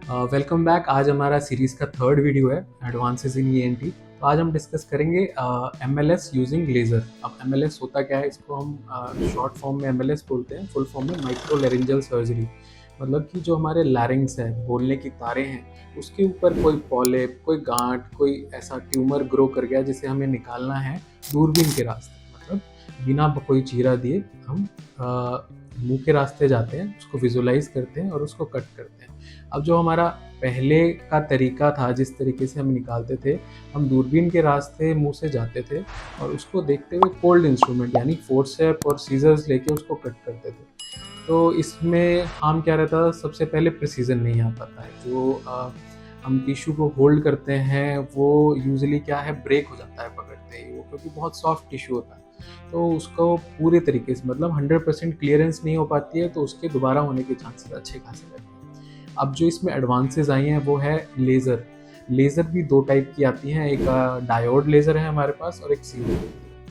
Welcome back. आज हमारा series का थर्ड वीडियो है, एडवांसेस इन ईएनटी। तो आज हम डिस्कस करेंगे एमएलएस यूजिंग लेज़र। अब एमएलएस होता क्या है, इसको हम शॉर्ट फॉर्म में एमएलएस बोलते हैं, फुल फॉर्म में माइक्रो लैरिंजियल सर्जरी। मतलब कि जो हमारे लैरिंग्स है, बोलने की तारें हैं, उसके ऊपर कोई पॉलिप, कोई गांठ, कोई ऐसा ट्यूमर ग्रो कर गया जिसे हमें निकालना है दूरबीन के रास्ते। मतलब बिना कोई चीरा दिए हम मुंह के रास्ते जाते हैं, उसको विजुलाइज करते हैं और उसको कट करते हैं। अब जो हमारा पहले का तरीका था, जिस तरीके से हम निकालते थे, हम दूरबीन के रास्ते मुंह से जाते थे और उसको देखते हुए कोल्ड इंस्ट्रूमेंट यानी फोर्सेप और सीजर्स लेके उसको कट करते थे। तो इसमें हार्म क्या रहता था, सबसे पहले प्रिसीजन नहीं आ पाता है। जो हम टिश्यू को होल्ड करते हैं वो यूजुअली क्या है, ब्रेक हो जाता है पकड़ते ही वो, क्योंकि बहुत सॉफ्ट टिश्यू होता है। तो उसको पूरे तरीके से मतलब 100% क्लियरेंस नहीं हो पाती है, तो उसके दोबारा होने के चांसेस अच्छे खासे रहते हैं। अब जो इसमें एडवांसेस आई हैं वो है लेज़र। लेज़र भी दो टाइप की आती हैं, एक डायोड लेज़र है हमारे पास और एक सीओ।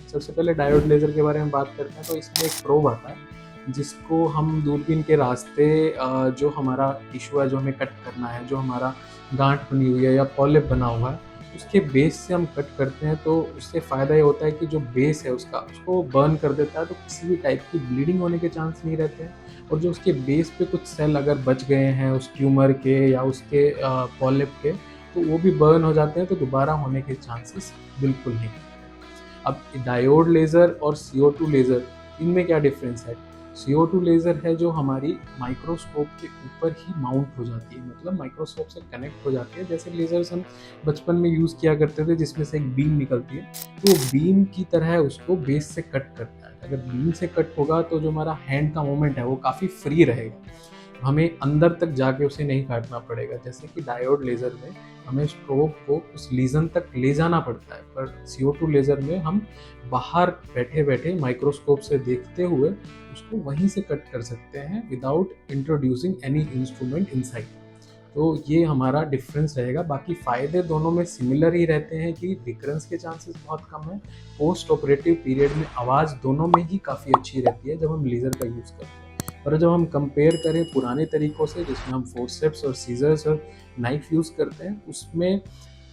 सबसे पहले डायोड लेज़र के बारे में बात करते हैं। तो इसमें एक प्रोब आता है जिसको हम दूरबीन के रास्ते जो हमारा टिश्यू है, जो हमें कट करना है, जो हमारा गांठ बनी हुई है या पॉलिप बना हुआ है, उसके बेस से हम कट करते हैं। तो उससे फ़ायदा ये होता है कि जो बेस है उसका, उसको बर्न कर देता है, तो किसी भी टाइप की ब्लीडिंग होने के चांस नहीं रहते हैं। और जो उसके बेस पे कुछ सेल अगर बच गए हैं उस ट्यूमर के या उसके पॉलिप के, तो वो भी बर्न हो जाते हैं, तो दोबारा होने के चांसेस बिल्कुल नहीं रहते। अब डायोड लेज़र और CO2 लेज़र, इनमें क्या डिफरेंस है? CO2 लेज़र है जो हमारी माइक्रोस्कोप के ऊपर ही माउंट हो जाती है, मतलब माइक्रोस्कोप से कनेक्ट हो जाती है। जैसे लेज़र्स हम बचपन में यूज़ किया करते थे, जिसमें से एक बीम निकलती है, तो बीम की तरह उसको बेस से कट करता है। अगर बीम से कट होगा तो जो हमारा हैंड का मूवमेंट है वो काफ़ी फ्री रहेगा, हमें अंदर तक जाके उसे नहीं काटना पड़ेगा। जैसे कि डायोड लेज़र में हमें उस प्रोब को उस लीजन तक ले जाना पड़ता है, पर CO2 लेज़र में हम बाहर बैठे-बैठे माइक्रोस्कोप से देखते हुए उसको वहीं से कट कर सकते हैं without introducing any instrument inside. तो ये हमारा डिफरेंस रहेगा। बाकी फ़ायदे दोनों में सिमिलर ही रहते हैं कि रिकरेंस के चांसेस बहुत कम हैं। पोस्ट ऑपरेटिव पीरियड में आवाज़ दोनों में ही काफ़ी अच्छी रहती है जब हम लेज़र का यूज़ करते हैं। और जब हम कंपेयर करें पुराने तरीकों से, जिसमें हम फोर्सेप्स और सीजर्स और नाइफ यूज़ करते हैं, उसमें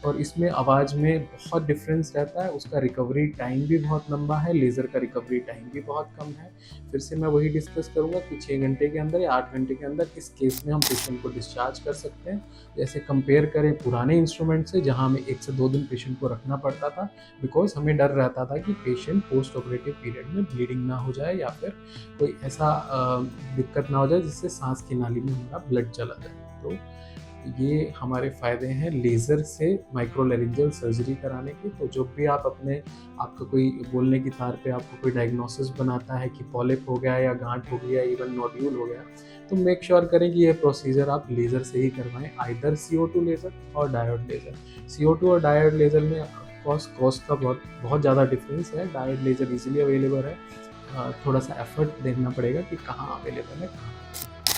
और इसमें आवाज़ में बहुत डिफरेंस रहता है। उसका रिकवरी टाइम भी बहुत लंबा है, लेज़र का रिकवरी टाइम भी बहुत कम है। फिर से मैं वही डिस्कस करूँगा कि 6 घंटे के अंदर या 8 घंटे के अंदर इस केस में हम पेशेंट को डिस्चार्ज कर सकते हैं। जैसे कंपेयर करें पुराने इंस्ट्रूमेंट से, जहाँ हमें 1 से 2 दिन पेशेंट को रखना पड़ता था, बिकॉज़ हमें डर रहता था कि पेशेंट पोस्ट ऑपरेटिव पीरियड में ब्लीडिंग ना हो जाए या फिर कोई ऐसा दिक्कत ना हो जाए जिससे सांस की नाली में हमारा ब्लड चला जाए। तो ये हमारे फ़ायदे हैं लेज़र से माइक्रोलैरिंजियल सर्जरी कराने के। तो जब भी आप आपका कोई बोलने की तार पे आपको कोई डायग्नोसिस बनाता है कि पॉलिप हो गया या गांठ हो गया, इवन नोड्यूल हो गया, तो मेक श्योर करें कि ये प्रोसीजर आप लेज़र से ही करवाएं, आइदर CO2 लेज़र और डायोड लेज़र। CO2 और डायोड लेज़र में कॉस्ट का बहुत बहुत ज़्यादा डिफरेंस है। डायोड लेज़र ईजिली अवेलेबल है, थोड़ा सा एफर्ट देखना पड़ेगा कि कहाँ अवेलेबल है, कहाँ।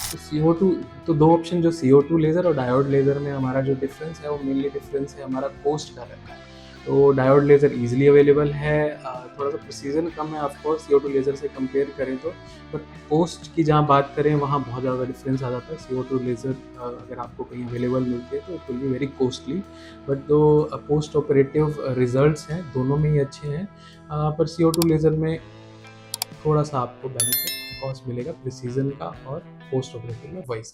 तो CO2, तो दो ऑप्शन, जो CO2 लेज़र और डायोड लेज़र में हमारा जो डिफरेंस है वो मेनली डिफरेंस है हमारा कोस्ट का रहता है। तो डायोड लेज़र ईजिली अवेलेबल है, थोड़ा सा प्रिसीजन कम है ऑफकोर्स CO2 लेज़र से कंपेयर करें तो, बट कोस्ट की जहाँ बात करें वहाँ बहुत ज़्यादा डिफरेंस आ जाता है। CO2 लेज़र अगर आपको कहीं अवेलेबल मिलती है तो it will be very costly, but दो पोस्ट ऑपरेटिव रिजल्ट्स हैं दोनों में ही अच्छे हैं। पर CO2 लेज़र में थोड़ा सा आपको बेनिफिट कॉस्ट मिलेगा प्रिसीजन का और पोस्ट ऑपरेटिव में वॉइस का।